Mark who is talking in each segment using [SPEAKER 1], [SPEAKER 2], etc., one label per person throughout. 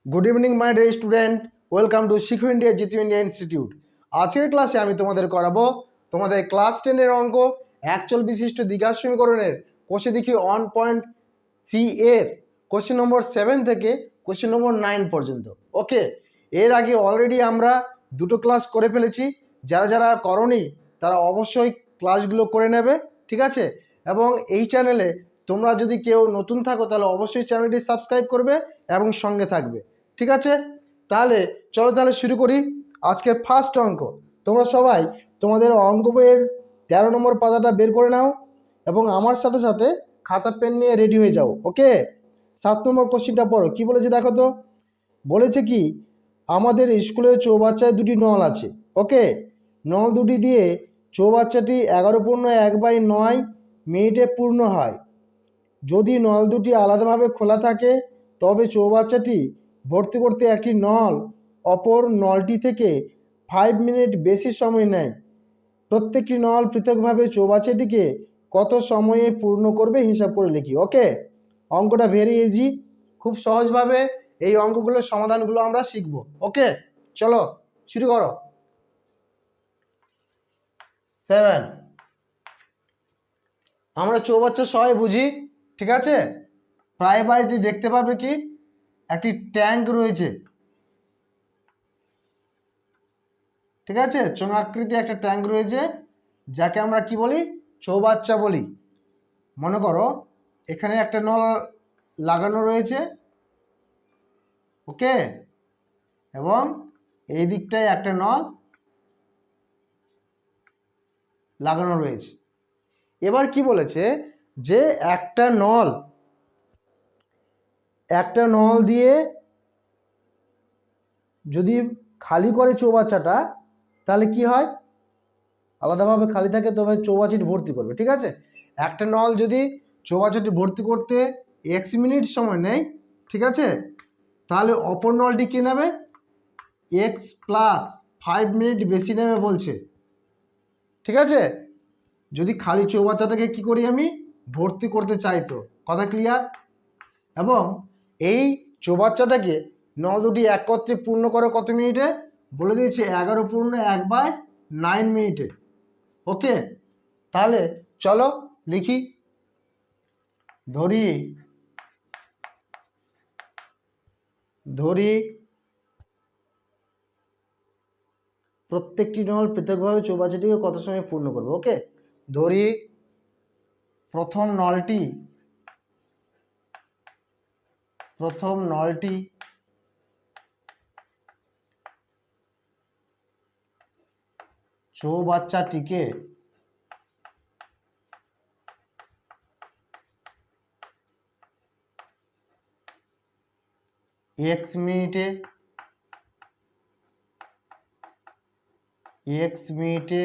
[SPEAKER 1] Good evening my dear student, welcome to শিখো India Jitu India institute. আজকের ক্লাসে আমি তোমাদের করাবো তোমাদের ক্লাস 10-এর অঙ্ক একচল বিশিষ্ট দ্বিঘাত সমীকরণের কোষে দেখি 1.3 এর কোশ্চেন নম্বর 7 থেকে কোশ্চেন নম্বর 9 পর্যন্ত। ওকে, এর আগে অলরেডি আমরা দুটো ক্লাস করে ফেলেছি। যারা যারা করনি তারা অবশ্যই ক্লাসগুলো করে নেবে, ঠিক আছে? এবং এই চ্যানেলে তোমরা যদি কেউ নতুন থাকো তাহলে অবশ্যই চ্যানেলটি সাবস্ক্রাইব করবে এবং সঙ্গে থাকবে, ঠিক আছে? তাহলে চলো তাহলে শুরু করি আজকের ফার্স্ট অঙ্ক। তোমরা সবাই তোমাদের অঙ্ক বইয়ের 13 নম্বর পাতাটা বের করে নাও এবং আমার সাথে সাথে খাতা পেন নিয়ে রেডি হয়ে যাও। ওকে, 7 নম্বর কোশ্চিনটা পড়ো। কি বলেছে দেখো তো। বলেছে কি, আমাদের স্কুলের চৌবাচ্চায় দুটি নল আছে। ওকে, নল দুটি দিয়ে চৌবাচ্চাটি 11/1/9 মিনিটে পূর্ণ হয়। যদি নল দুটি আলাদাভাবে খোলা থাকে তবে চৌবাচ্চাটি ভর্তি করতে একটি নল অপর নলটি থেকে 5 মিনিট বেশি সময় নেয়। প্রত্যেকটি নল পৃথকভাবে চৌবাচ্চাটিকে কত সময়ে পূর্ণ করবে হিসাব করে লিখি। ওকে, অঙ্কটা ভেরি ইজি, খুব সহজভাবে এই অঙ্কগুলোর সমাধানগুলো আমরা শিখব। ওকে, চলো শুরু করো। 7, আমরা চৌবাচ্চা সবাই বুঝি, ঠিক আছে? প্রায় বাড়িতে দেখতে পাবে কি একটি ট্যাঙ্ক রয়েছে, ঠিক আছে? চোঙাকৃতি একটা ট্যাঙ্ক রয়েছে যাকে আমরা কি বলি, চৌবাচ্চা বলি। মনে করো এখানে একটা নল লাগানো রয়েছে, ওকে, এবং এই দিকটায় একটা নল লাগানো রয়েছে। এবার কি বলেছে যে একটা নল দিয়ে যদি খালি করে চৌবাচ্চাটা তাহলে কি হয়, আলাদাভাবে খালি থাকে তবে চৌবাচ্চাটি ভর্তি করবে, ঠিক আছে? একটা নল যদি চৌবাচ্চাটি ভর্তি করতে x মিনিট সময় নেয়, ঠিক আছে, তাহলে অপর নলটি কি নেবে, x প্লাস 5 মিনিট বেশি নেবে বলছে, ঠিক আছে? যদি খালি চৌবাচ্চাটাকে কি করি, আমি ভর্তি করতে চাই তো। কথা ক্লিয়ার? এবং এই চৌবাচ্চাটাকে নল দুটি একত্রে পূর্ণ করে কত মিনিটে বলে দিয়েছে, 11/1/9 মিনিটে। ওকে, তাহলে চলো লিখি। ধরি প্রত্যেকটি নল পৃথকভাবে চৌবাচ্চাটিকে কত সময় পূর্ণ করবে। ওকে, ধরি প্রথম নলটি চৌবাচ্চাটিকে x মিনিটে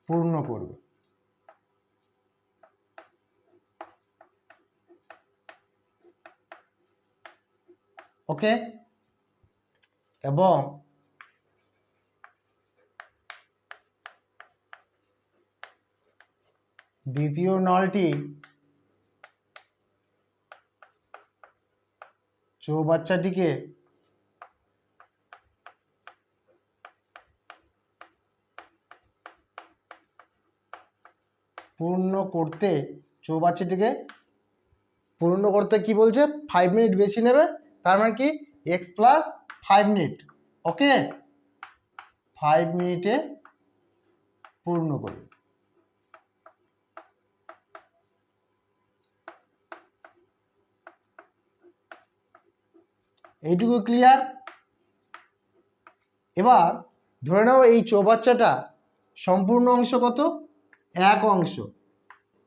[SPEAKER 1] পূর্ণ করবে। ওকে, এবং দ্বিতীয় নলটি চৌবাচ্চাটিকে পূর্ণ করতে কি বলছে, 5 মিনিট বেশি নেবে। তার মানে কি, x প্লাস 5 মিনিট। ওকে, 5 মিনিটে পূর্ণ করবে। এইটুকু ক্লিয়ার? এবার ধরে নাও এই চৌবাচ্চাটা সম্পূর্ণ অংশ কত, 1 অংশ।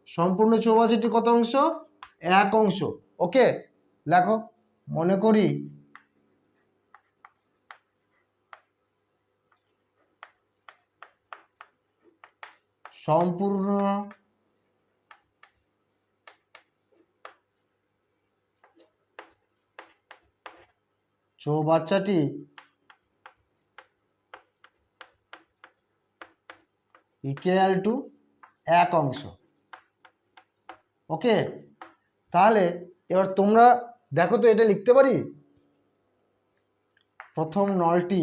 [SPEAKER 1] সম্পূর্ণ চৌবাচ্চাটি কত অংশ, 1 অংশ। ওকে, লেখো। মনে করি সম্পূর্ণ চৌবাচ্চাটি ইকুয়াল টু 1 অংশ। ওকে, তাহলে এবার তোমরা দেখো তো এটা লিখতে পারি, প্রথম নলটি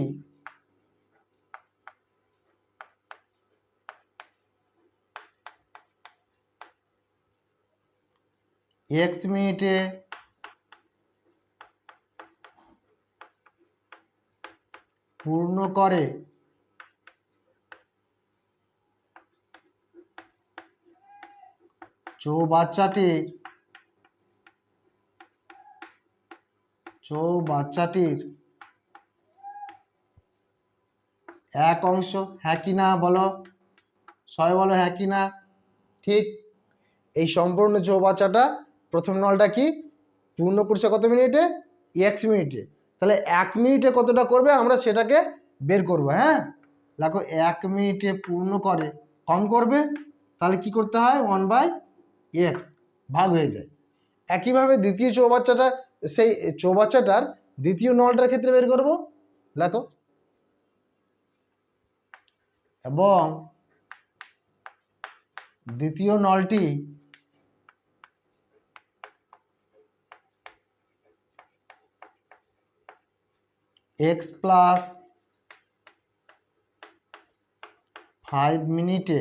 [SPEAKER 1] x মিনিটে পূর্ণ করে চৌবাচ্চাটির এক অংশ, হ্যাঁ কি না বলো, সবাই বলো হ্যাঁ কি না। ঠিক, এই সম্পূর্ণ চৌবাচ্চাটা প্রথম নলটা কি পূর্ণ করছে কত মিনিটে, x মিনিটে। তাহলে 1 মিনিটে কতটা করবে আমরা সেটাকে বের করব। হ্যাঁ, দেখো 1 মিনিটে পূর্ণ করে, কম করবে, তাহলে কি করতে হয় 1/x, ভাগ হয়ে যায়। একইভাবে দ্বিতীয় চৌবাচ্চাটা, সেই চৌবাচ্চাটার দ্বিতীয় নলটার ক্ষেত্রে বের করব। দেখো, এবং দ্বিতীয় নলটি x প্লাস 5 মিনিটে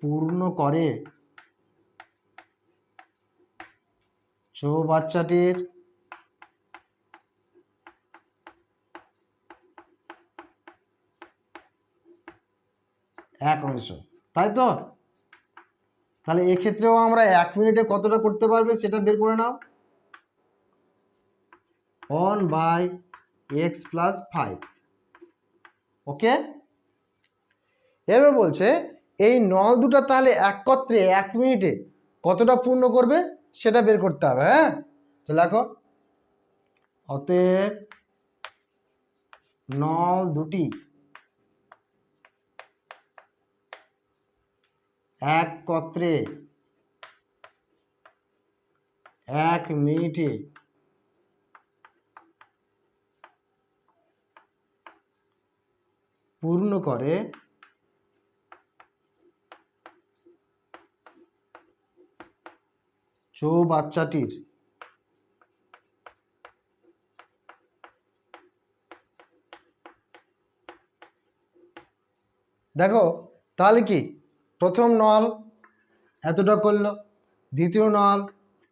[SPEAKER 1] পূর্ণ করে চৌবাচ্চাটির এক অংশ, তাই তো? তাহলে এক্ষেত্রেও আমরা 1 মিনিটে কতটা করতে পারবে সেটা বের করে নাও, 1/x প্লাস 5। ওকে, এবার বলছে এই নল দুটা তাহলে একত্রে 1 মিনিটে কতটা পূর্ণ করবে সেটা বের করতে হবে। হ্যাঁ, তো লেখো, অতএব নল দুটি একত্রে 1 মিনিটে পূর্ণ করে চৌবাচ্চাটির দেখো তাহলে কি প্রথম নল এতটা করলো, দ্বিতীয় নল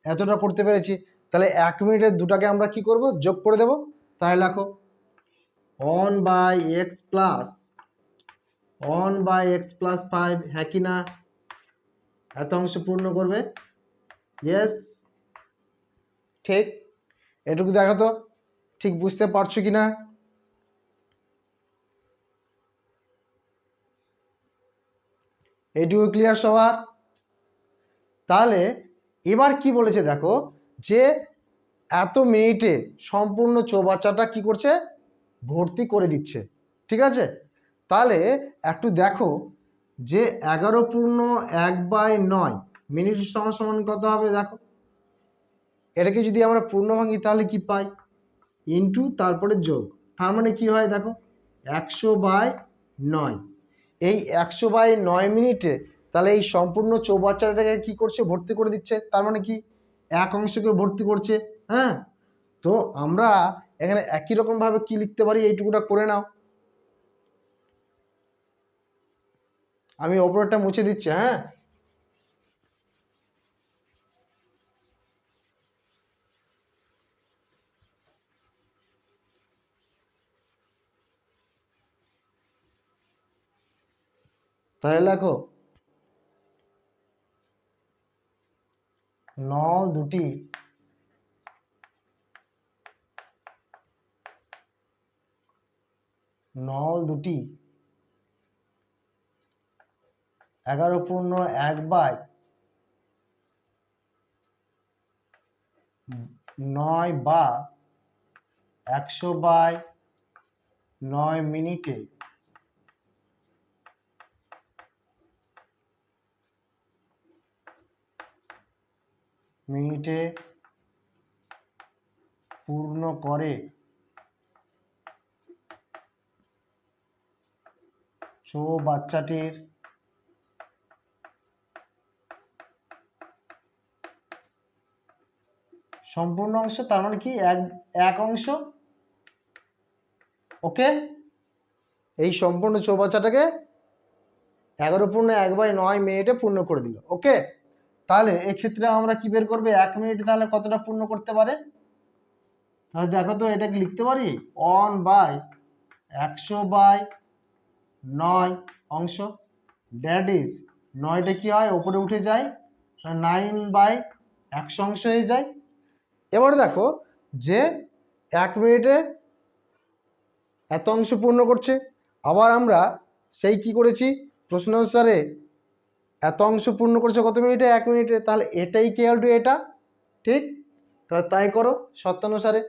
[SPEAKER 1] এতটা করতে পেরেছি, তাহলে 1 মিনিটের দুটাকে আমরা কি করব, যোগ করে দেব। তাহলে লেখো 1/x প্লাস 5, হ্যাঁ কি না, এত অংশ পূর্ণ করবে। ইয়েস, ঠিক, এটুকু দেখো তো ঠিক বুঝতে পারছো কি না। এইটুকু ক্লিয়ার সবার? তাহলে এবার কি বলেছে দেখো, যে এত মিনিটে সম্পূর্ণ চৌবাচ্চাটা কি করছে, ভর্তি করে দিচ্ছে। ঠিক আছে, তাহলে একটু দেখো যে 11/1/9 মিনিট সমান সমান কত হবে। দেখো এটাকে যদি আমরা পূর্ণ ভাঙি তাহলে কি পাই, ইন্টু তারপরে যোগ, তার মানে কি হয় দেখো 100/9। এই 100/9 মিনিটে তাহলে এই সম্পূর্ণ চৌবাচ্চাটাকে কি করছে, ভর্তি করে দিচ্ছে, তার মানে কি এক অংশকে ভর্তি করছে। হ্যাঁ, তো আমরা এখানে একই রকম ভাবে কি লিখতে পারি, এইটুকুটা করে নাও। আমি ওপরটা মুছে দিচ্ছি। হ্যাঁ, তাহলে লেখো নল দুটি নল দুটি 11/9 বা 100/9 মিনিটে পূর্ণ করে চৌবাচ্চাটির সম্পূর্ণ অংশ, তার মানে কি এক অংশ। ওকে, এই সম্পূর্ণ চৌবাচ্চাটাকে 11 × 1/9 মিনিটে পূর্ণ করে দিল। ওকে, তাহলে এক্ষেত্রে আমরা কি বের করবে, 1 মিনিটে তাহলে কতটা পূর্ণ করতে পারে? তাহলে দেখো তো, এটাকে লিখতে পারি 1/100/9 অংশ, দ্যাট ইজ 9টা কি হয় উপরে উঠে যায়, 9/100 অংশ হয়ে যায়। এবার দেখো যে 1 মিনিটে এত অংশ পূর্ণ করছে, আবার আমরা সেই কি করেছি প্রশ্ন অনুসারে এত অংশ পূর্ণ করছে কত মিনিটে, 1 মিনিটে, তাহলে এটাই ইকুয়াল টু এটা। ঠিক, তাহলে তাই করো শর্তানুসারে।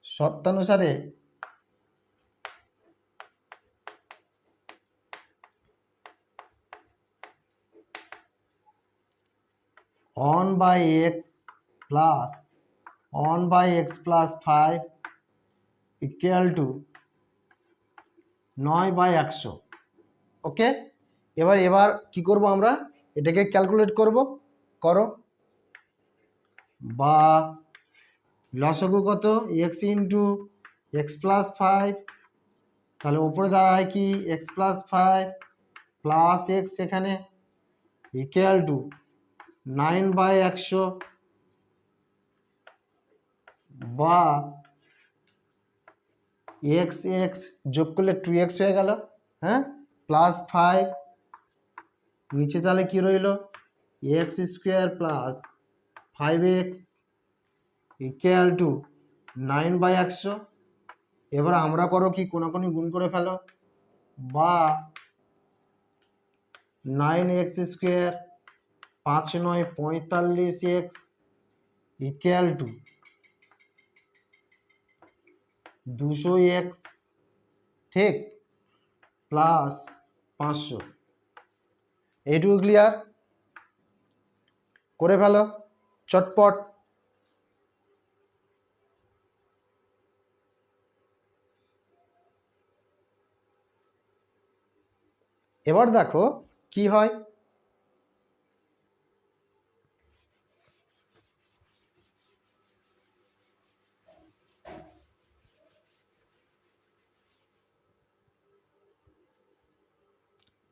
[SPEAKER 1] শর্তানুসারে 1/x plus 1/x plus 5 equal to 9/100। ওকে, এবার কি করব আমরা, এটাকে ক্যালকুলেট করব। করো, বা লসাগু কত, x ইন্টু এক্স প্লাস 5, তাহলে উপরে দাঁড়ায় কি x প্লাস 5 প্লাস এক্স এখানে ইকুয়াল টু 9/100, বা এক্স এক্স যোগ করলে 2x হয়ে গেল, হ্যাঁ, প্লাস 5, নিচে তাহলে কি রইল x² plus 5x equal to 9/100। এবার আমরা করো কি কোনাকুনি গুণ করে ফেলো, বা 9x² 5 × 9 45x equal to 200x, ঠিক, প্লাস 500। এইটুকু ক্লিয়ার? করে ফেলো চটপট। এবার দেখো কি হয়,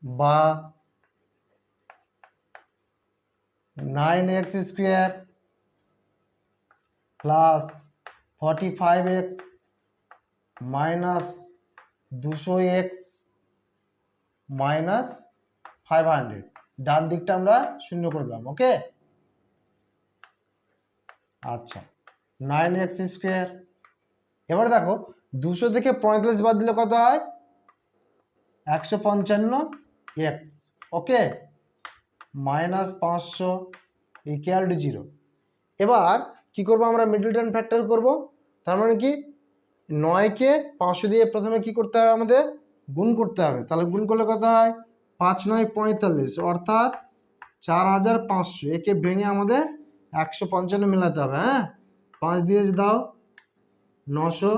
[SPEAKER 1] বা 9x² plus 45x minus 200x minus 500, ডান দিকটা আমরা শূন্য করে দিলাম। ওকে, আচ্ছা, 9x², এবার দেখো 200 থেকে 45 বাদ দিলে কত হয়, 155x। Okay, minus 500 equal to 0। এবার কি করব আমরা, মিডল টার্ম ফ্যাক্টর করব। তার মানে কি 9কে 500 দিয়ে প্রথমে কি করতে হবে আমাদের, গুণ করতে হবে। তাহলে গুণ করলে কত হয়, 5 × 9 = 45, অর্থাৎ 4500। একে ভেঙে আমাদের 155 মেলাতে হবে। হ্যাঁ, 5 দিয়ে দাও 900,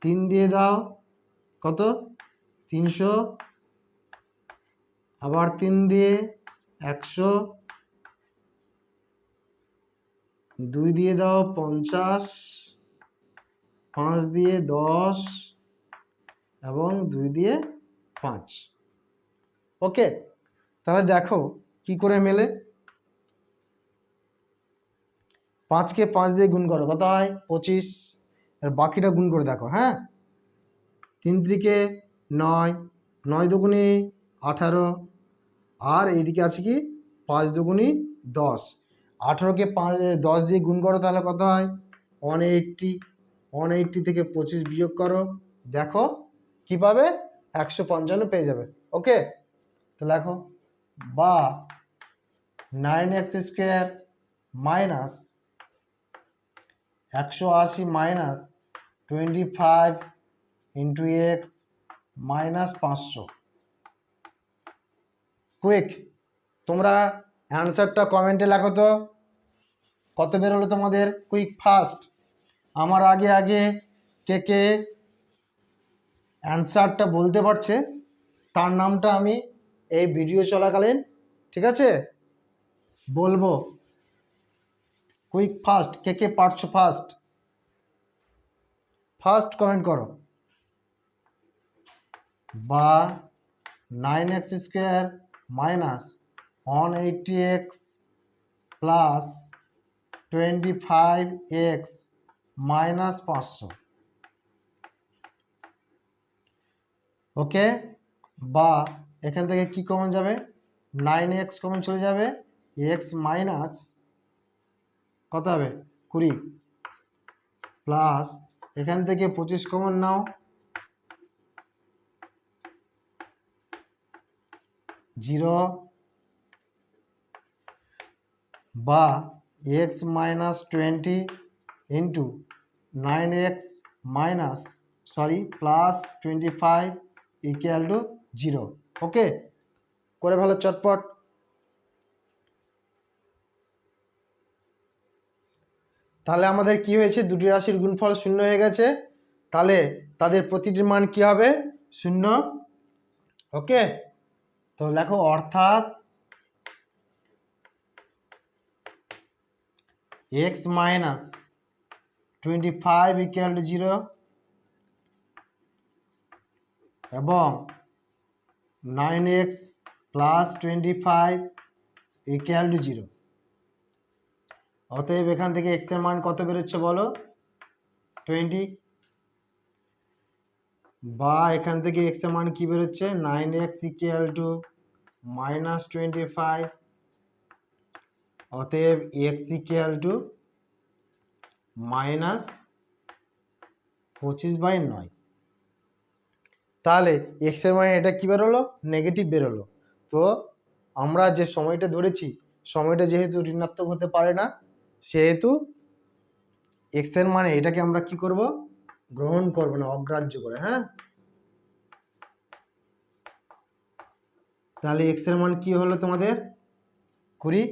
[SPEAKER 1] 3 দিয়ে দাও কত 300, আবার 3 দিয়ে 100, 2 দিয়ে দাও 50, 5 দিয়ে 10 এবং 2 দিয়ে 5। ওকে, তাহলে দেখো কি করে মেলে, 5কে 5 দিয়ে গুণ করো কত হয় 25, আর বাকিটা গুণ করে দেখো। হ্যাঁ, 3 × 9, 9 × 2 = 18, আর এইদিকে আছে কি 5 × 2 = 10, 18কে 10 দিয়ে গুণ করো তাহলে কত হয় 180, 180 থেকে 25 বিয়োগ করো, দেখো কি পাবে 155 পেয়ে যাবে। ওকে, তো লেখো, বা 9x² minus 180 minus 25 into x minus 500। Quick, তোমরা অ্যান্সারটা কমেন্টে লেখো তো কত বেরোলো তোমাদের। কুইক ফাস্ট, আমার আগে আগে কে কে অ্যান্সারটা বলতে পারছে তার নামটা আমি এই ভিডিও চলাকালীন, ঠিক আছে, বলবো। কুইক ফাস্ট, কে কে পারছো ফাস্ট ফার্স্ট কমেন্ট করো। বা 9x² minus 180x plus 25x minus 500, ওকে। বা এখান থেকে কি কমন যাবে, 9x কমন চলে যাবে, x মাইনাস কত হবে 20 প্লাস এখান থেকে 25 কমন নাও, 0 বা x minus 20 into 9x minus plus 25 equal to 0, ওকে। করে ভালো চটপট। তাহলে আমাদের কি হয়েছে, দুটি রাশির গুণফল 0 হয়ে গেছে, তাহলে তাদের প্রতিটির মান কি হবে 0, ওকে। তো লেখো অর্থাৎ x মাইনাস 25 ইকুয়াল টু 0 এবং 9x প্লাস 25 ইকুয়াল টু 0। অতএব এখান থেকে x এর মান কত বেরোচ্ছে বলো 20, বা এখান থেকে x এর মান কি বেরোচ্ছে 9x ইকুয়াল টু মাইনাস 25, অতএব x ইকুয়াল টু মাইনাস 25/9। তাহলে x এর মান এটা কি বেরোলো, নেগেটিভ বেরোলো। তো আমরা যে সময়টা ধরেছি, সময়টা যেহেতু ঋণাত্মক হতে পারে না, সেহেতু x এর মানে এটাকে আমরা কি করব, গ্রহণ করব না, অগ্রাহ্য করে, হ্যাঁ। তাহলে x এর মান কি হলো তোমাদের 20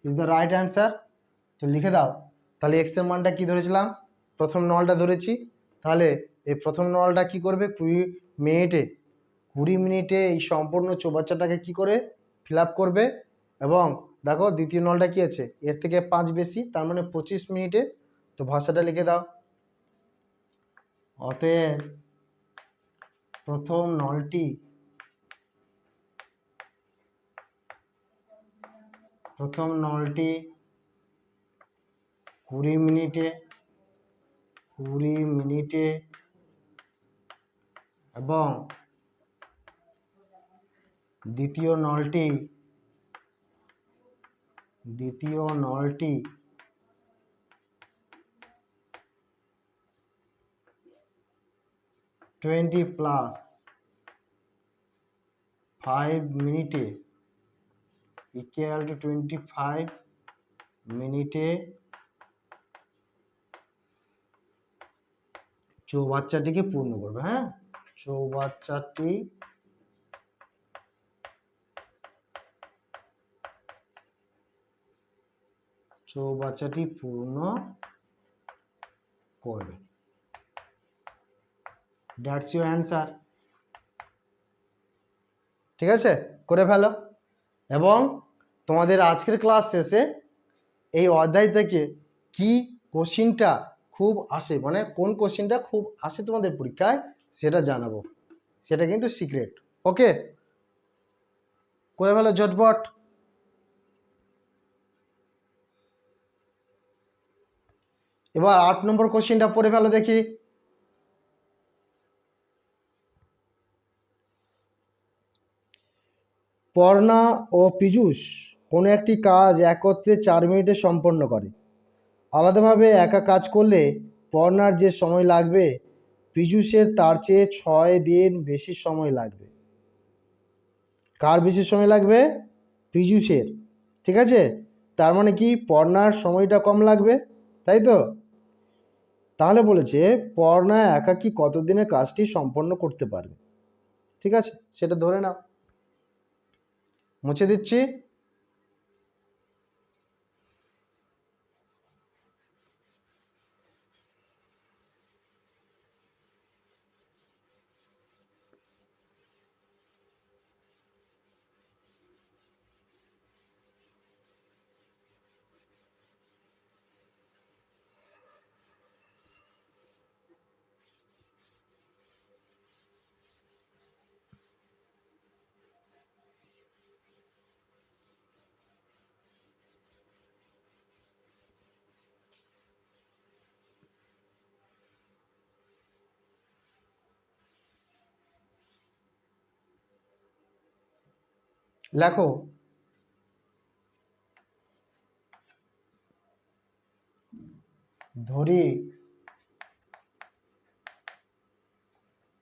[SPEAKER 1] ইজ দ্য রাইট অ্যান্সার। তো লিখে দাও। তাহলে x এর মানটা কি ধরেছিলাম, প্রথম নলটা ধরেছি, তাহলে এই প্রথম নলটা কি করবে 20 মিনিটে এই সম্পূর্ণ চৌবাচ্চাটাকে কি করে ফিল আপ করবে। এবং দেখো দ্বিতীয় নলটা কি আছে, এর থেকে 5 বেশি, তার মানে 25 মিনিটে। তো ভাষাটা লিখে দাও। অতএব প্রথম নলটি 20 মিনিটে এবং দ্বিতীয় নলটি 20 প্লাস 5 মিনিটে ইকুয়াল টু 25 মিনিটে চৌবাচ্চাটিকে পূর্ণ করবে, হ্যাঁ। চৌবাচ্চাটি পূর্ণ করবে। দ্যাটস ইউর অ্যান্সার, ঠিক আছে, করে ফেলো। এবং তোমাদের আজকের ক্লাস শেষে এই অধ্যায় থেকে কি কোশ্চিনটা খুব আসে, মানে কোন কোশ্চিনটা খুব আসে তোমাদের পরীক্ষায়, সেটা জানাবো, সেটা কিন্তু সিক্রেট, ওকে। করে ফেলো ঝটপট। এবার 8 নম্বর কোশ্চিনটা পড়ে ফেলো দেখি। পর্ণা ও পীযূষ কোনো একটি কাজ একত্রে 4 মিনিটে সম্পন্ন করে। আলাদাভাবে একা কাজ করলে পর্ণার যে সময় লাগবে পীযূষের তার চেয়ে 6 দিন বেশি সময় লাগবে। কার বেশি সময় লাগবে, পীযূষের, ঠিক আছে। তার মানে কি পর্ণার সময়টা কম লাগবে, তাই তো। তাহলে বলেছে পর্ণা একাকী কতদিনে কাজটি সম্পন্ন করতে পারবে, ঠিক আছে, সেটা ধরে নাও। মুছে দিচ্ছি। লেখো ধরি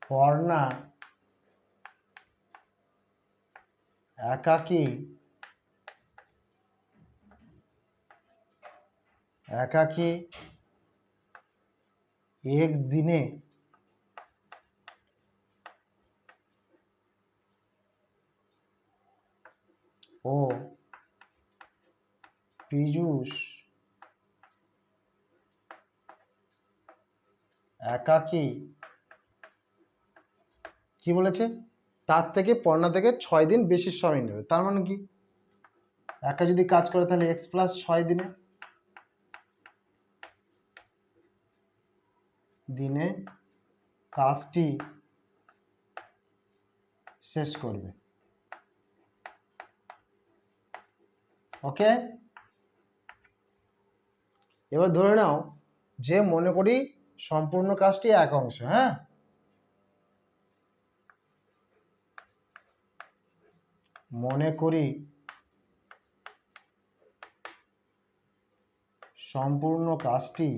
[SPEAKER 1] পর্ণা একাকী এক্স দিনে ও পীযূষ একাকী কি বলেছে, তার থেকে পর্ণা থেকে 6 দিন বেশি সময় নেবে। তার মানে কি, একা যদি কাজ করে তাহলে এক্স প্লাস 6 দিনে কাজটি শেষ করবে। ওকে, এবার ধরে নাও যে মনে করি সম্পূর্ণ কাজটি এক অংশ, হ্যাঁ, মনে করি সম্পূর্ণ কাজটি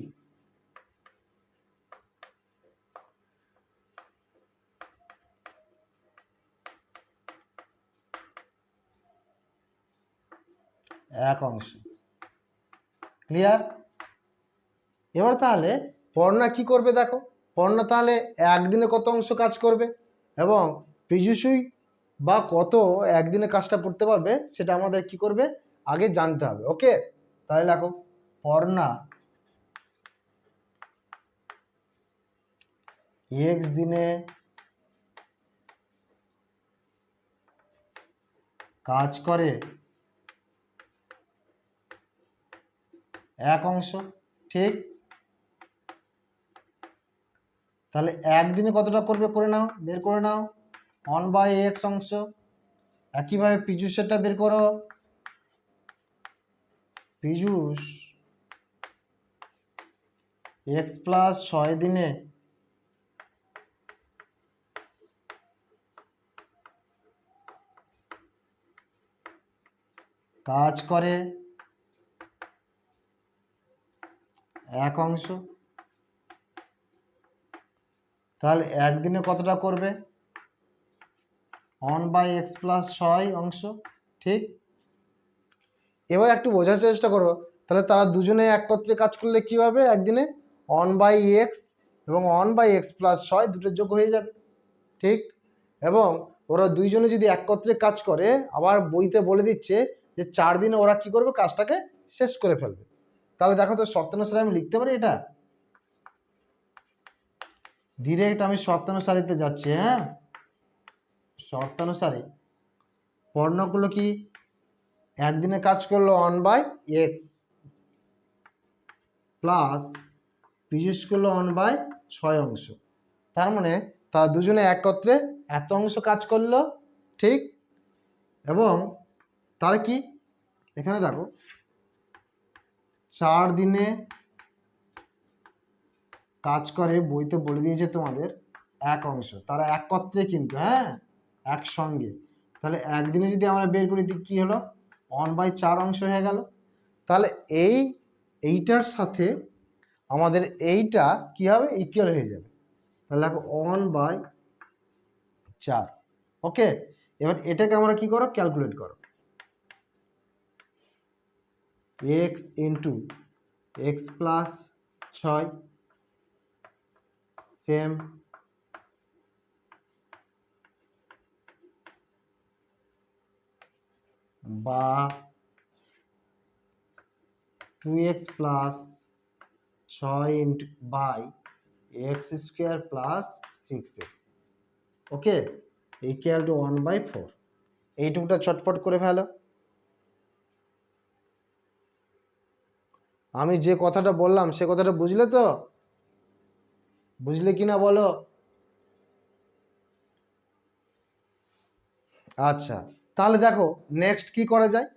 [SPEAKER 1] এক অংশ। ক্লিয়ার? এবার তাহলে পর্ণা কি করবে দেখো, পর্ণা তাহলে একদিনে কত অংশ কাজ করবে এবং পীযূষই বা কত একদিনে কাজটা করতে পারবে সেটা আমাদের কি করবে আগে জানতে হবে। ওকে, তাহলে দেখো পর্ণা এক্স দিনে কাজ করে এক অংশ, ঠিক? তাহলে একদিনে কতটা করবে করে নাও, বের করে নাও, 1/x অংশ। একইভাবে পীযূষেরটা বের করো, পীযূষ এক্স প্লাস 6 দিনে কাজ করে এক অংশ। তাহলে একদিনে কতটা করবে, 1/x প্লাস 6 অংশ, ঠিক? এবার একটু বোঝার চেষ্টা করো, তাহলে তারা দুজনে একত্রে কাজ করলে কি হবে, একদিনে 1/x এবং 1/x প্লাস 6 দুটোর যোগ হয়ে যাবে, ঠিক? এবং ওরা দুইজনে যদি একত্রে কাজ করে, আবার বইতে বলে দিচ্ছে যে 4 দিনে ওরা কি করবে, কাজটাকে শেষ করে ফেলবে। তাহলে দেখো তো শর্তানুসারে আমি লিখতে পারি এটা, ডিরেক্ট আমি শর্তানুসারিতে যাচ্ছি। হ্যাঁ, শর্তানুসারে পর্ণগুলো কি একদিনে কাজ করলো 1/x প্লাস পীযূষ করলো 1/6 অংশ। তার মানে তারা দুজনে একত্রে এত অংশ কাজ করলো, ঠিক? এবং তার কি এখানে দেখো 4 দিনে কাজ করে, বইতে বলে দিয়েছে তোমাদের এক অংশ, তারা একত্রে কিন্তু, হ্যাঁ, একসঙ্গে। তাহলে একদিনে যদি আমরা বের করি কি হলো, 1/4 অংশ হয়ে গেল। তাহলে এইটার সাথে আমাদের এইটা কি হবে, ইকুয়াল হয়ে যাবে। তাহলে দেখো 1/4। ওকে, এবার এটাকে আমরা কি করো, ক্যালকুলেট করো, x into X plus 6 same বা 2x plus 6 into by X square plus 6x। Okay, equal to 1/4। এইটুকুটা চটপট করে ফেলো। আমি যে কথাটা বললাম সে কথাটা বুঝলে তো, বুঝলে কিনা বলো? আচ্ছা, তাহলে দেখো নেক্সট কি করা যায়।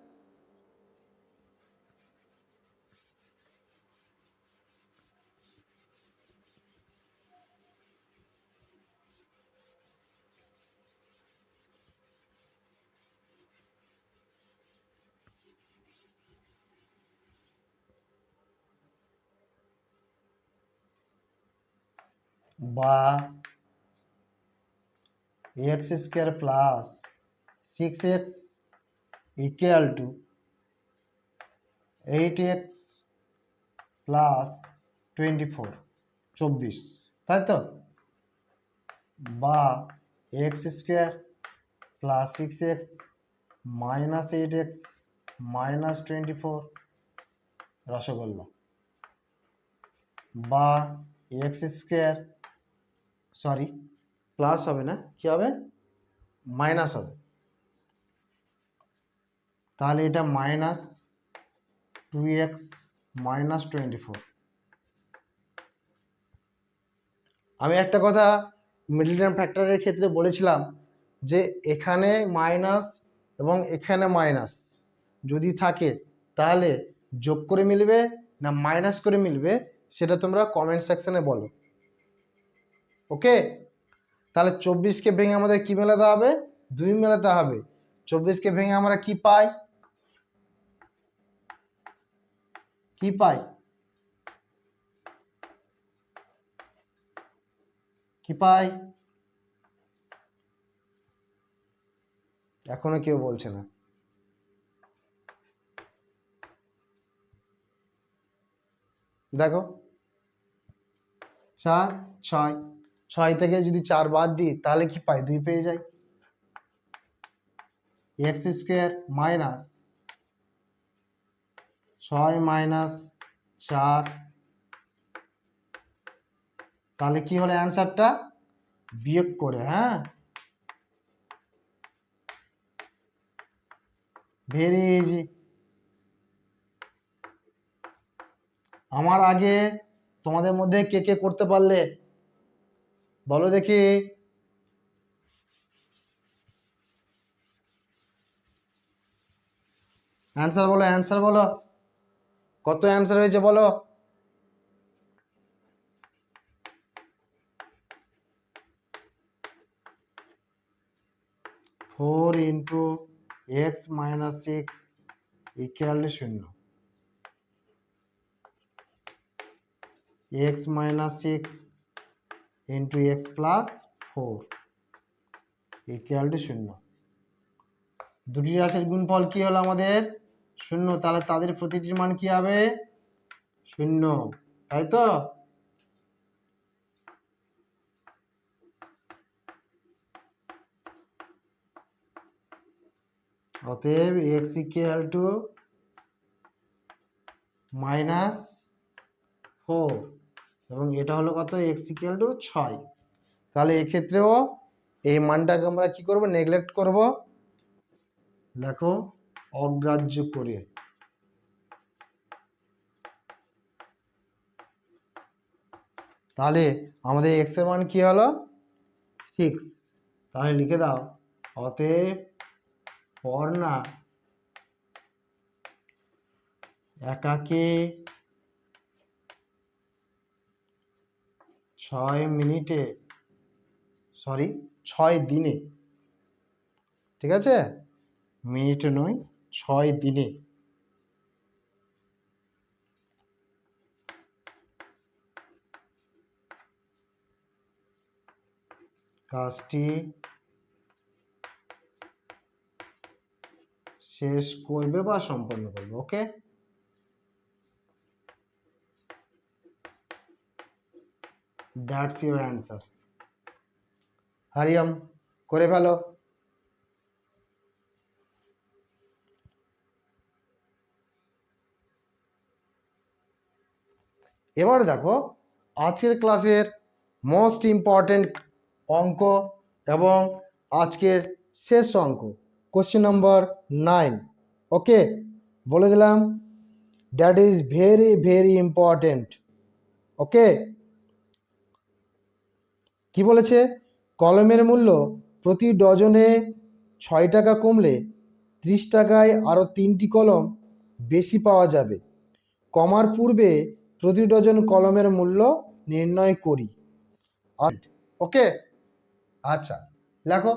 [SPEAKER 1] বা x square plus 6x equal two 8x plus 24 তাই তো, বা x square plus 6x minus 8x minus 24 rasgulla, বা এক্স স্কোয়ার সরি প্লাস হবে না, কি হবে, মাইনাস হবে, তাহলে এটা মাইনাস 2x মাইনাস 24। আমি একটা কথা মিডল টার্ম ফ্যাক্টরের ক্ষেত্রে বলেছিলাম যে এখানে মাইনাস এবং এখানে মাইনাস যদি থাকে তাহলে যোগ করে মিলবে না মাইনাস করে মিলবে, সেটা তোমরা কমেন্ট সেকশনে বলো। ওকে, তাহলে 24কে ভেঙে আমাদের কি মেলাতে হবে, 2 মেলাতে হবে। 24কে ভেঙে আমরা কি পাই, কি পাই, কি পাই, এখনো কেউ বলছে না। দেখো 4 6 6 থেকে যদি 4 বাদ দিই তাহলে কি পাই, 2 পেয়ে যাই। এক্স স্কোয়ার মাইনাস 6 মাইনাস 4, তাহলে কি হলো অ্যান্সারটা, বিয়োগ করে, হ্যাঁ ভেরি ইজি। আমার আগে তোমাদের মধ্যে কে কে করতে পারলে বলো দেখি, অ্যান্সার বলো, অ্যান্সার বলো, কত অ্যান্সার হয়েছে বলো। 4 into x minus 6 equal to 0, x minus 6 into X plus 4 equal to 0। দুটি রাশির গুণফল কি হলো আমাদের 0, তাহলে তাদের প্রতিটির মান কি হবে 0, তাই তো। অতএব এক্স ইকুয়াল টু মাইনাস 4 এবং এটা হলো কত, এক্স ইকুয়াল টু 6। তাহলে এক্ষেত্রেও এই মানটাকে আমরা কি করব, নেগলেক্ট করব, দেখো অগ্রাহ্য করে। তাহলে আমাদের এক্স এর মান কি হলো 6, তাহলে লিখে দাও অতএব পর্ণা একাকে 6 মিনিটে, সরি 6 দিনে, ঠিক আছে, মিনিটে নয় 6 দিনে কাজটি শেষ করবে বা সম্পন্ন করবে। ওকে, দ্যাটস ইউর অ্যান্সার। হারিয়াম করে ফেলো। এবার দেখো আজকের ক্লাসের মোস্ট ইম্পর্টেন্ট অঙ্ক এবং আজকের শেষ অঙ্ক, কোশ্চেন নম্বর 9। ওকে, বলে দিলাম that is very very important. Okay, কি বলেছে, কলমের মূল্য প্রতি ডজনে 6 টাকা কমলে 30 টাকায় আরও 3টি কলম বেশি পাওয়া যাবে, কমার পূর্বে প্রতি ডজন কলমের মূল্য নির্ণয় করি। ওকে, আচ্ছা লেখো,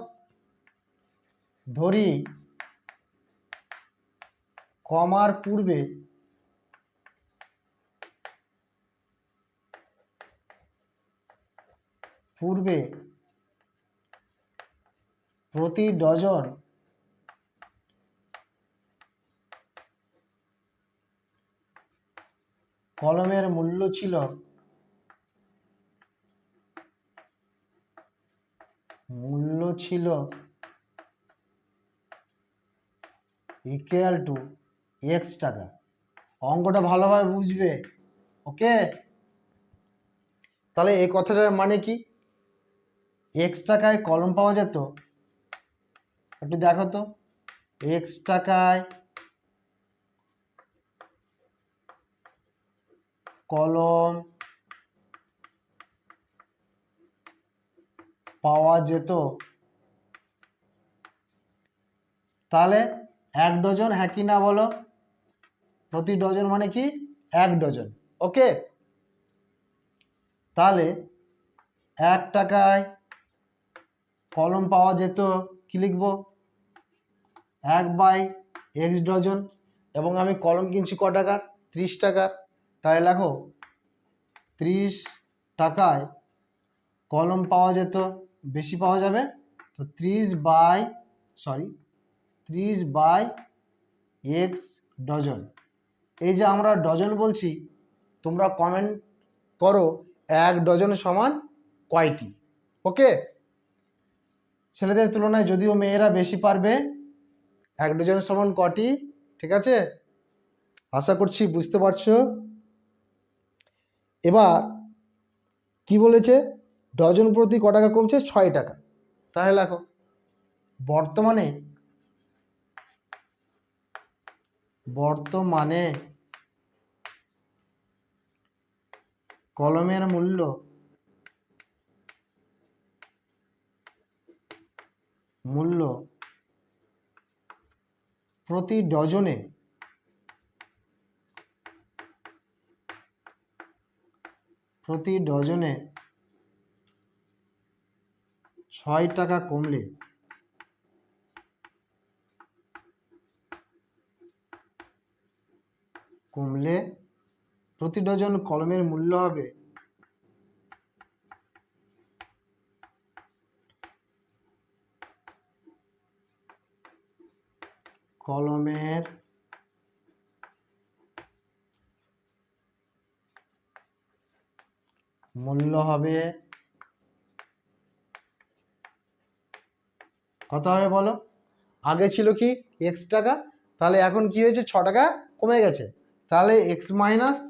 [SPEAKER 1] ধরি কমার পূর্বে পূর্বে প্রতি ডজন কলমের মূল্য ছিল ইকুয়াল টু এক্স টাকা। অঙ্কটা ভালোভাবে বুঝবে, ওকে? তাহলে এই কথাটার মানে কি? এক্স টাকায় কলম পাওয়া যেত, একটু দেখো তো। এক্স টাকায় কলম পাওয়া যেত, তাহলে এক ডজন, হ্যাঁ কি না বলো? প্রতি ডজন মানে কি? এক ডজন, ওকে? তাহলে এক টাকায় কলম পাওয়া যেত, কি লিখবো? 1/x dozen. এবং আমি কলম কিনছি ক টাকার? 30 টাকার। তাহলে লেখো 30 টাকায় কলম পাওয়া যেত, বেশি পাওয়া যাবে, তো 30/x ডজন। এই যে আমরা ডজন বলছি, তোমরা কমেন্ট করো এক ডজন সমান কয়টি, ওকে? ছেলেদের তুলনায় যদিও মেয়েরা বেশি পারবে, এক ডজন সমান কটি, ঠিক আছে? আশা করছি বুঝতে পারছো। এবার কি বলেছে? ডজন প্রতি ক টাকা কমছে? 6 টাকা। তাহলে লেখো বর্তমানে কলমের মূল্য প্রতি ডজনে 6 টাকা কমলে প্রতি ডজন কলমের মূল্য হবে কত হবে বলো? আগে ছিল কি এক্স টাকা, তাহলে এখন কি হয়েছে? 6 টাকা কমে গেছে, তাহলে এক্স মাইনাস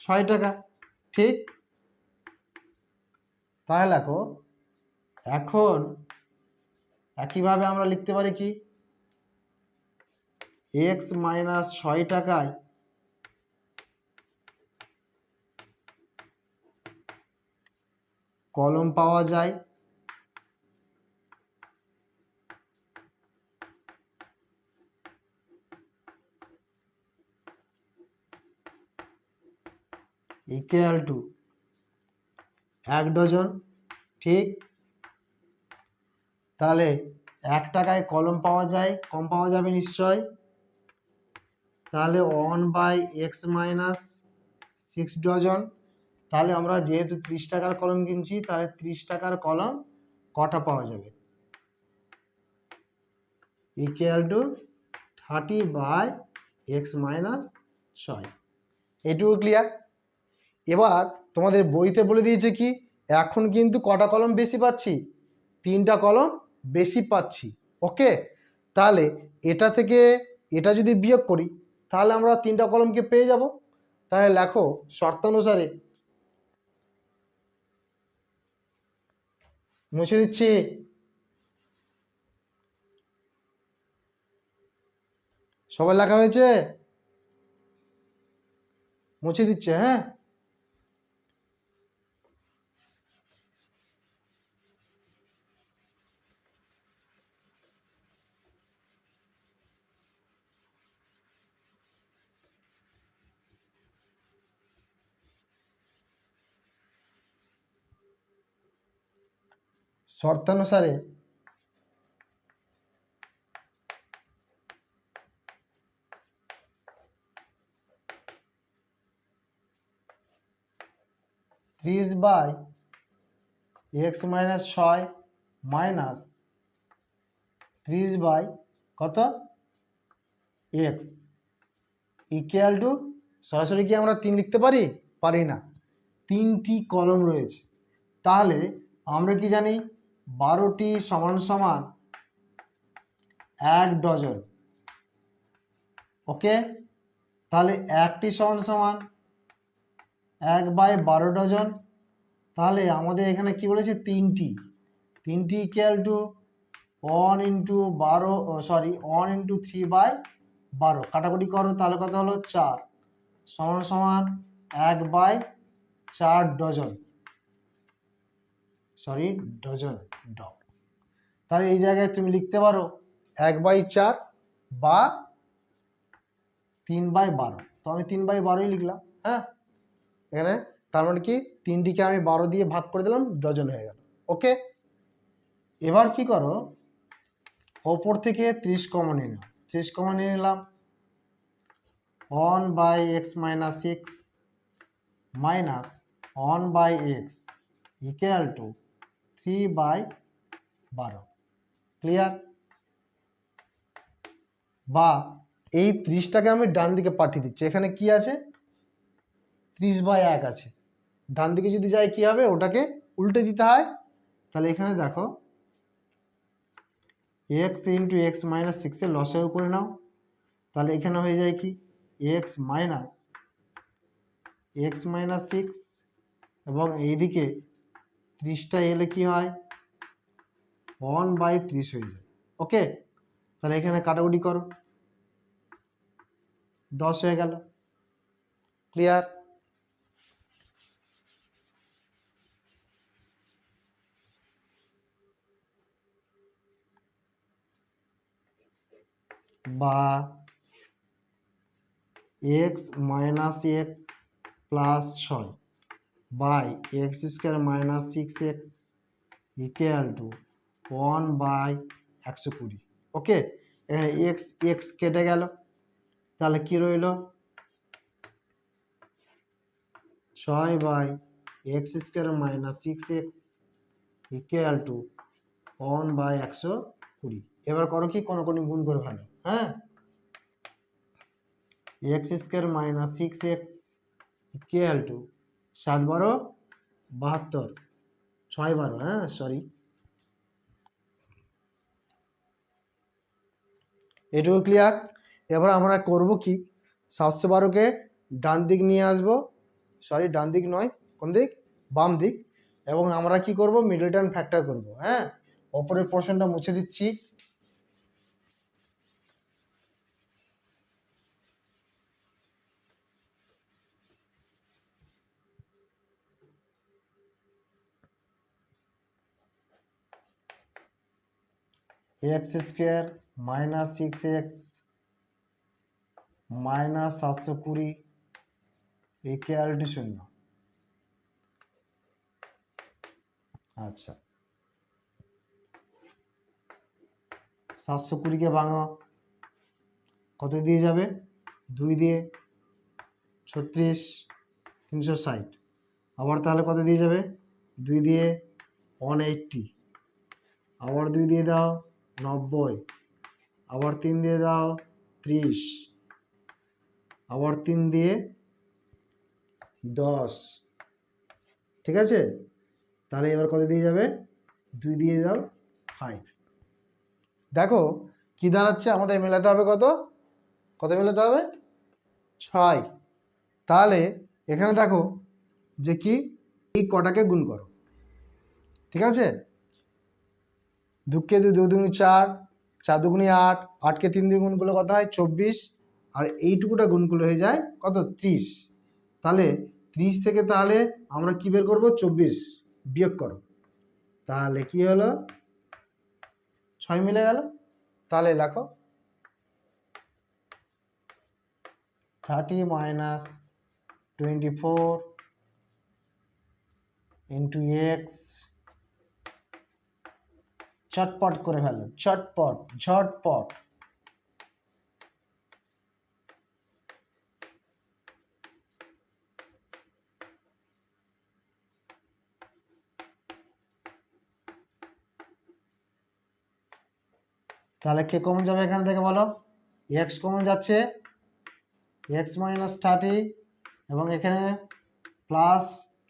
[SPEAKER 1] 6 টাকা, ঠিক? তাহলে দেখো এখন একইভাবে আমরা লিখতে পারি কি? এক্স মাইনাস 6 টাকায় কলম পাওয়া যায়, ইকুয়াল টু এক ডজন, ঠিক? তাহলে 1 টাকায় কলম পাওয়া যায়, কম পাওয়া যাবে নিশ্চয়, তাহলে 1/x মাইনাস 6 ডজন। তাহলে আমরা যেহেতু 30 টাকার কলম কিনছি, তাহলে 30 টাকার কলম কটা পাওয়া যাবে? Equal to 30/x minus 6। এটুকু ক্লিয়ার? এবার তোমাদের বইতে বলে দিয়েছে কি, এখন কিন্তু কটা কলম বেশি পাচ্ছি? 3টা কলম বেশি পাচ্ছি, ওকে? তাহলে এটা থেকে এটা যদি বিয়োগ করি, তাহলে আমরা 3টা কলমকে পেয়ে যাব। তাহলে লেখো শর্তানুসারে, মুছে দিচ্ছি, সবাই লেখা হয়েছে? মুছে দিচ্ছে, হ্যাঁ? শর্তানুসারে 30/x X minus 6 minus 30 by কত এক্স ইকুয়াল টু, সরাসরি কি আমরা 3 লিখতে পারি? পারি না, 3টি কলম রয়েছে। তাহলে আমরা কি জানি 12টি সমান সমান 1 ডজন। ওকে, তাহলে একটি সমান সমান 1/12 ডজন। তাহলে আমাদের এখানে কি বলেছে? 3টি ইকুয়াল টু 1 ইন্টু 3/12, কাটাকুটি করো, তাহলে কত হলো? 4 সমান সমান 1/4 ডজন, ডজন ডগ। তাহলে এই জায়গায় তুমি লিখতে পারো 1/4 বা 3/12। তো আমি 3/12ই লিখলাম। হ্যাঁ, এখানে তার মানে কি 3টিকে আমি 12 দিয়ে ভাগ করে দিলাম, ডজন হয়ে গেল। ওকে, এবার কি করো, ওপর থেকে 30 কমন নিয়ে নাও। 30 কমন নিয়ে নিলাম। 1/x - 6 minus 1/x equal to 3/12। Clear? বা এই 30টাকে আমি ডান দিকে পাঠিয়ে দিচ্ছি। এখানে কি আছে? 30/1 আছে। ডান দিকে যদি যায় কি হবে? ওটাকে উল্টে দিতে হয়। তাহলে এখানে দেখো x ইন্টু এক্স মাইনাস 6 লসাগু করে নাও। তাহলে এখানে হয়ে যায় কি x মাইনাস 6 এবং এইদিকে 30টা এলে কি হয়? 1/30 হয়ে যায়। ওকে, তাহলে এখানে কাটাকুটি করো, 10 হয়ে গেল। ক্লিয়ার? বা x minus X plus 6 by X square minus 6x equal to 1/120। Okay, এখানে এক্স কেটে গেল, তাহলে কি রইল? 6/x square minus 6x equal to 1/120। এবার করো কি, কোনো গুণ করে ফেলো। হ্যাঁ, x square minus 6x equal two 7×12 72, 6×12, হ্যাঁ সরি, এটুকু ক্লিয়ার? এবার আমরা করব কি, 712কে ডান দিক নিয়ে আসবো, ডান দিক নয়, কোন দিক? বাম দিক। এবং আমরা কি করব? মিডল টার্ম ফ্যাক্টর করব। হ্যাঁ, ওপরের পোর্শনটা মুছে দিচ্ছি। X square minus 6x minus 720 equal to 0। আচ্ছা, 720কে ভাঙো, কত দিয়ে যাবে? 2 দিয়ে, 36, 360। আবার তাহলে কত দিয়ে যাবে? 2 দিয়ে 180, আবার 2 দিয়ে দাও 90, আবার 3 দিয়ে দাও 30, আবার 3 দিয়ে 10। ঠিক আছে, তাহলে এবার কত দিয়ে যাবে? 2 দিয়ে দাও 5। দেখো কি দাঁড়াচ্ছে? আমাদের মেলাতে হবে কত মেলাতে হবে? 6। তাহলে এখানে দেখো যে কি, এই কটাকে গুণ করো। ঠিক আছে, 2 কে 2, 2 দুগুণে 4, 4 দুগুণে 8, 8কে 3 দিয়ে গুণ করলে কত হয়? 24। আর এইটুকুটা গুণ করলে হয়ে যায় কত? 30। তাহলে 30 থেকে তাহলে আমরা কি বের করব? 24 বিয়োগ করো। তাহলে কি হলো? 6 মিলে গেল। তাহলে লেখো 30 মাইনাস 24 ইন্টু এক্স, চটপট করে ফেলো, চটপট, ঝটপট। তাহলে কে কমন যাবে এখান থেকে বলো? এক্স কমন যাচ্ছে, এক্স মাইনাস 30, এবং এখানে প্লাস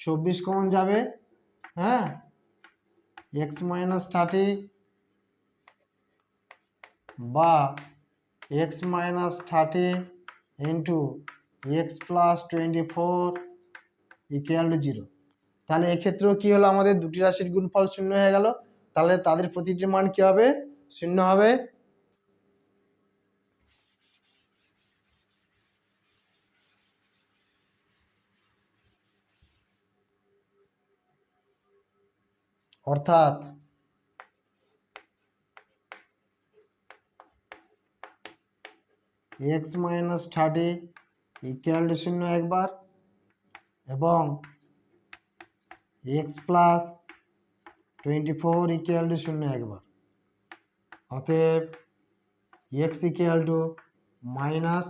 [SPEAKER 1] 24 কমন যাবে। হ্যাঁ, এক্স মাইনাস 30 বা x minus 30 into X plus 24 equal to 0। তাহলে এক্ষেত্রেও কি হলো, আমাদের দুটি রাশির গুণফল শূন্য হয়ে গেল। তাহলে তাদের প্রতিটির মান কি হবে? শূন্য হবে। অর্থাৎ এক্স মাইনাস 30 ইকুয়াল টু শূন্য একবার, এবং এক্স প্লাস 24 ইকুয়াল টু শূন্য একবার। অতএব এক্স ইকুয়াল টু মাইনাস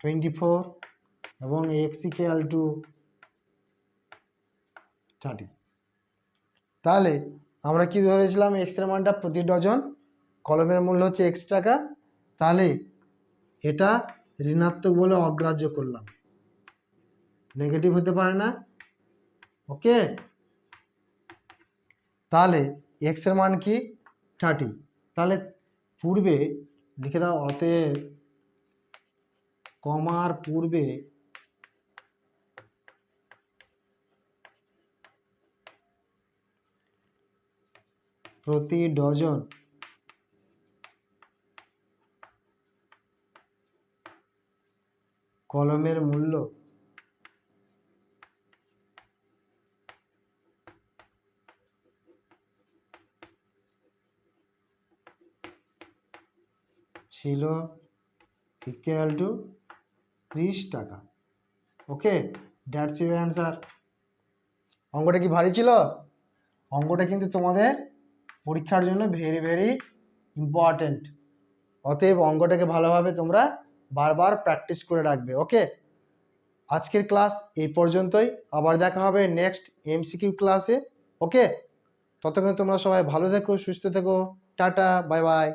[SPEAKER 1] 24 এবং এক্স ইকুয়াল টু 30। তাহলে আমরা কি ধরেছিলাম, এক্স এর মানটা প্রতি ডজন, কলমের মূল্য হচ্ছে এক্স টাকা। তাহলে এটা ঋণাত্মক বলে অগ্রাহ্য করলাম, নেগেটিভ হতে পারে না। ওকে, তাহলে এক্স এর মান কি? 30। তাহলে পূর্বে লিখে দাও, অতএব কমার পূর্বে প্রতি ডজন কলমের মূল্য ছিল ইকুয়াল টু 30 টাকা। ওকে, দ্যাটস ইউর অ্যান্সার। অঙ্কটা কি ভারী ছিল? অঙ্কটা কিন্তু তোমাদের পরীক্ষার জন্য ভেরি ভেরি ইম্পর্টেন্ট। অতএব অঙ্কটাকে ভালোভাবে তোমরা বারবার প্র্যাকটিস করে রাখবে। ওকে, আজকের ক্লাস এই পর্যন্তই। আবার দেখা হবে নেক্সট এমসিকিউ ক্লাসে। ওকে, ততক্ষণ তোমরা সবাই ভালো থেকো, সুস্থ থেকো। Tata, bye bye.